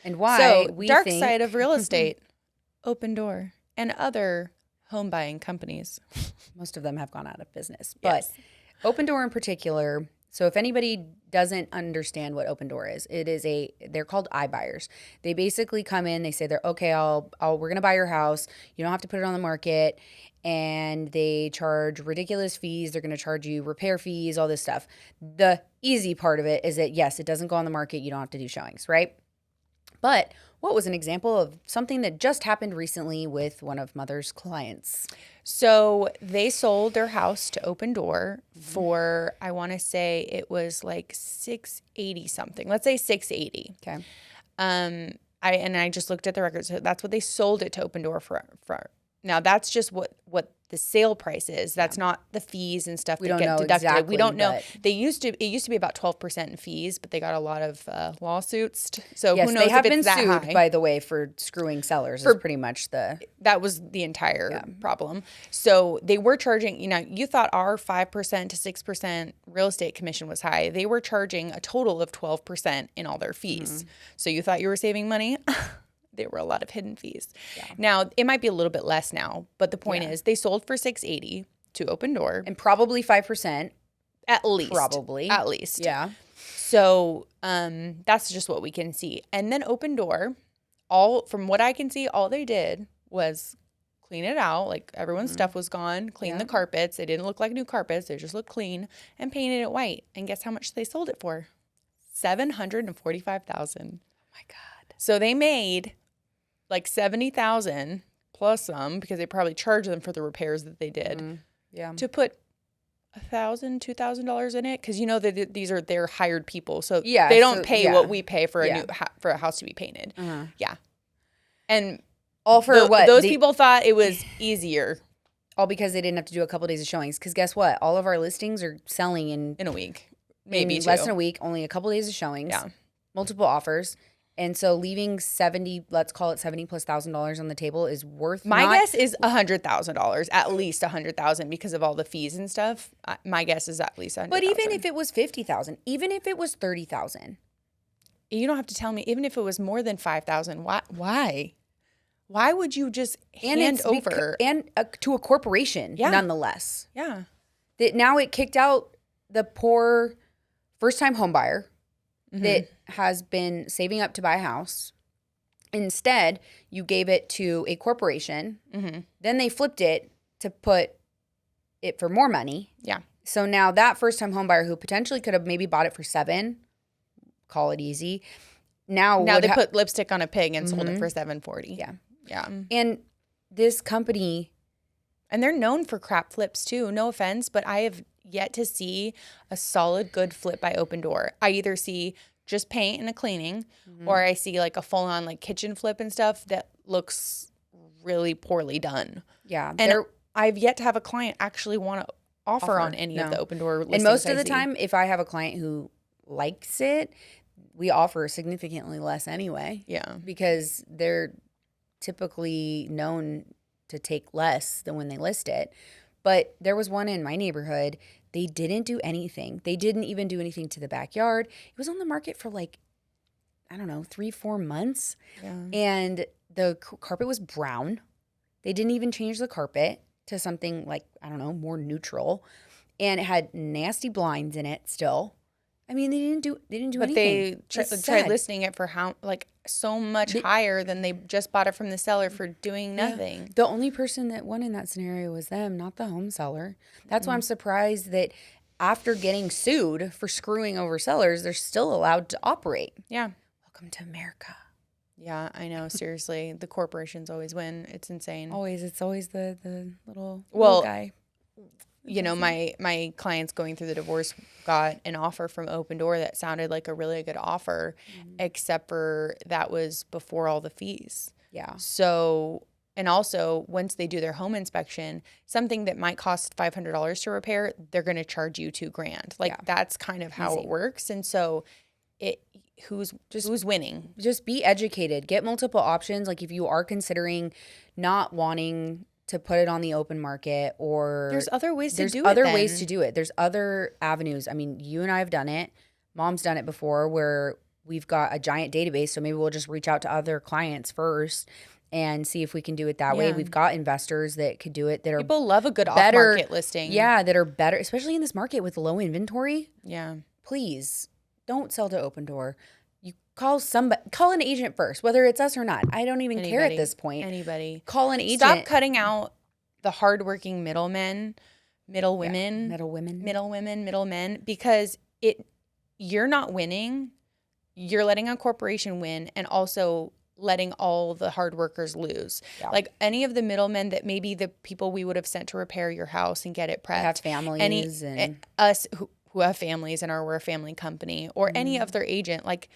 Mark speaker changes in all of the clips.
Speaker 1: And why
Speaker 2: So,
Speaker 1: we
Speaker 2: dark
Speaker 1: think
Speaker 2: side of real estate, OpenDoor and other home buying companies.
Speaker 1: most of them have gone out of business.
Speaker 2: Yes.
Speaker 1: But OpenDoor in particular, so if anybody doesn't understand what OpenDoor is, they're called iBuyers. They basically come in, they say we're going to buy your house. You don't have to put it on the market. And they charge ridiculous fees. They're going to charge you repair fees, all this stuff. The easy part of it is that, yes, it doesn't go on the market. You don't have to do showings, right? But what was an example of something that just happened recently with one of Mother's clients?
Speaker 2: So they sold their house to OpenDoor for, I want to say it was like $680 something. Let's say $680.
Speaker 1: Okay.
Speaker 2: I just looked at the records. So that's what they sold it to OpenDoor for. Now that's just what the sale price is. That's not the fees and stuff that get deducted.
Speaker 1: Exactly,
Speaker 2: we don't know. It used to be about 12% in fees, but they got a lot of lawsuits. So
Speaker 1: yes,
Speaker 2: who knows
Speaker 1: they have
Speaker 2: if
Speaker 1: been
Speaker 2: it's that
Speaker 1: sued,
Speaker 2: high.
Speaker 1: by the way, for screwing sellers. Is pretty much
Speaker 2: That was the entire problem. So they were charging, you thought our 5% to 6% real estate commission was high. They were charging a total of 12% in all their fees. So you thought you were saving money? There were a lot of hidden fees. Yeah. Now, it might be a little bit less now, but the point is they sold for $680 to OpenDoor.
Speaker 1: And probably 5%.
Speaker 2: At least.
Speaker 1: Probably.
Speaker 2: At least.
Speaker 1: Yeah.
Speaker 2: So that's just what we can see. And then OpenDoor, from what I can see, all they did was clean it out. Like everyone's stuff was gone, clean the carpets. They didn't look like new carpets. They just looked clean and painted it white. And guess how much they sold it for? $745,000. Oh
Speaker 1: my God.
Speaker 2: So they made like $70,000 plus some because they probably charged them for the repairs that they did.
Speaker 1: Yeah.
Speaker 2: To put $1,000, $2,000 in it, because that these are their hired people, so they don't pay what we pay for a house to be painted. Yeah, and
Speaker 1: all for what
Speaker 2: those people thought it was easier,
Speaker 1: all because they didn't have to do a couple days of showings. Because guess what? All of our listings are selling in
Speaker 2: a week, maybe
Speaker 1: less than a week. Only a couple days of showings.
Speaker 2: Yeah,
Speaker 1: multiple offers. And so leaving let's call it $70,000+ on the table is worth.
Speaker 2: My guess is $100,000, at least $100,000 because of all the fees and stuff. My guess is at least $100,000.
Speaker 1: But even if it was $50,000, even if it was $30,000,
Speaker 2: you don't have to tell me. Even if it was more than $5,000, why? Why would you just hand over
Speaker 1: to a corporation? Nonetheless,
Speaker 2: yeah.
Speaker 1: That now it kicked out the poor first-time home buyer. That has been saving up to buy a house. Instead, you gave it to a corporation. Then they flipped it to put it for more money.
Speaker 2: Yeah.
Speaker 1: So now that first-time home buyer who potentially could have maybe bought it for $7,000, call it easy. Now
Speaker 2: they put lipstick on a pig and sold it for $740.
Speaker 1: Yeah.
Speaker 2: Yeah.
Speaker 1: And this company,
Speaker 2: and they're known for crap flips too. No offense, but I have yet to see a solid good flip by OpenDoor. I either see just paint and a cleaning, or I see like a full-on like kitchen flip and stuff that looks really poorly done.
Speaker 1: Yeah.
Speaker 2: And I've yet to have a client actually want to offer on any of the OpenDoor listings.
Speaker 1: And most of the time, if I have a client who likes it, we offer significantly less anyway.
Speaker 2: Yeah.
Speaker 1: Because they're typically known to take less than when they list it. But there was one in my neighborhood. They didn't do anything. They didn't even do anything to the backyard. It was on the market for 3-4 months.
Speaker 2: Yeah.
Speaker 1: And the carpet was brown. They didn't even change the carpet to something more neutral. And it had nasty blinds in it still. I mean, they didn't do anything.
Speaker 2: But they tried listing it for so much higher than they just bought it from the seller for doing nothing.
Speaker 1: Yeah. The only person that won in that scenario was them, not the home seller. That's why I'm surprised that after getting sued for screwing over sellers, they're still allowed to operate.
Speaker 2: Yeah.
Speaker 1: Welcome to America.
Speaker 2: Yeah, I know. Seriously, the corporations always win. It's insane.
Speaker 1: Always. It's always the little guy.
Speaker 2: My clients going through the divorce got an offer from OpenDoor that sounded like a really good offer, except for that was before all the fees.
Speaker 1: Yeah.
Speaker 2: So, and also once they do their home inspection, something that might cost $500 to repair, they're going to charge you $2,000. That's kind of how it works. And so who's winning? Just
Speaker 1: be educated. Get multiple options. Like if you are considering not wanting to put it on the open market, or
Speaker 2: there's other ways to do it.
Speaker 1: There's other ways to do it. There's other avenues. I mean, you and I have done it. Mom's done it before, where we've got a giant database, so maybe we'll just reach out to other clients first and see if we can do it that way.
Speaker 2: Yeah.
Speaker 1: We've got investors that could do it that are
Speaker 2: People love a good
Speaker 1: better
Speaker 2: off-market listing.
Speaker 1: Yeah, that are better, especially in this market with low inventory.
Speaker 2: Yeah.
Speaker 1: Please don't sell to OpenDoor. You call an agent first, whether it's us or not. I don't even care at this point.
Speaker 2: Anybody.
Speaker 1: Call an agent.
Speaker 2: Stop cutting out the hardworking middlemen, middle women, middlemen, because you're not winning. You're letting a corporation win and also letting all the hard workers lose. Yeah. Like any of the middlemen that maybe the people we would have sent to repair your house and get it prepped.
Speaker 1: Have families and
Speaker 2: us who have families and we're a family company, or any other agent. Like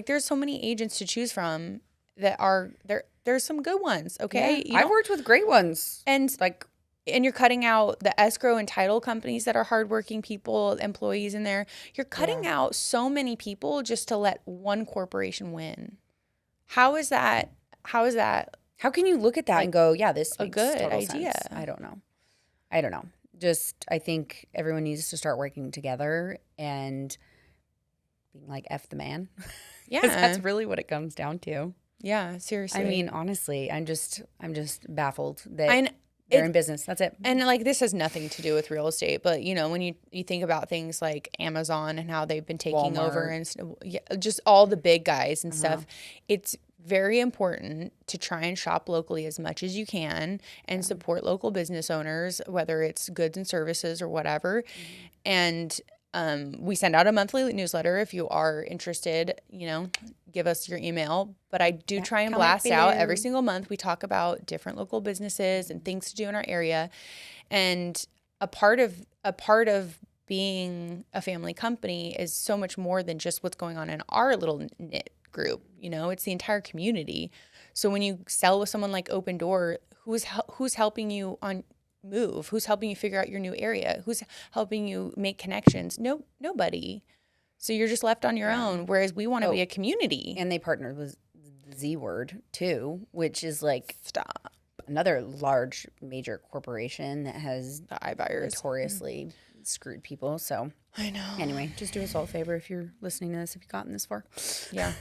Speaker 2: there's so many agents to choose from that are there. There's some good ones. Okay.
Speaker 1: Yeah. I've worked with great ones.
Speaker 2: And you're cutting out the escrow and title companies that are hardworking people, employees in there. You're cutting out so many people just to let one corporation win. How is that? How
Speaker 1: can you look at that and go, yeah, this makes
Speaker 2: a good
Speaker 1: total
Speaker 2: idea?
Speaker 1: Sense. I don't know. Just, I think everyone needs to start working together and being like, F the man.
Speaker 2: Yeah.
Speaker 1: That's really what it comes down to.
Speaker 2: Yeah, seriously.
Speaker 1: I mean, honestly, I'm just baffled that they're in business. That's it.
Speaker 2: And like, this has nothing to do with real estate, but you know, when you think about things like Amazon and how they've been taking
Speaker 1: Walmart.
Speaker 2: over and just all the big guys and stuff, it's very important to try and shop locally as much as you can and support local business owners, whether it's goods and services or whatever. And we send out a monthly newsletter. If you are interested, give us your email. But I do try and blast out every single month. We talk about different local businesses and things to do in our area. And a part of being a family company is so much more than just what's going on in our little knit group. It's the entire community. So when you sell with someone like OpenDoor, who's helping you on move? Who's helping you figure out your new area? Who's helping you make connections? Nobody. So you're just left on your own. Whereas we want to be a community.
Speaker 1: And they partnered with Z Word too, which is like another large major corporation that has
Speaker 2: the iBuyers
Speaker 1: notoriously screwed people. So
Speaker 2: I know.
Speaker 1: Anyway, just do us all a favor if you're listening to this, if you've gotten this far.
Speaker 2: Yeah.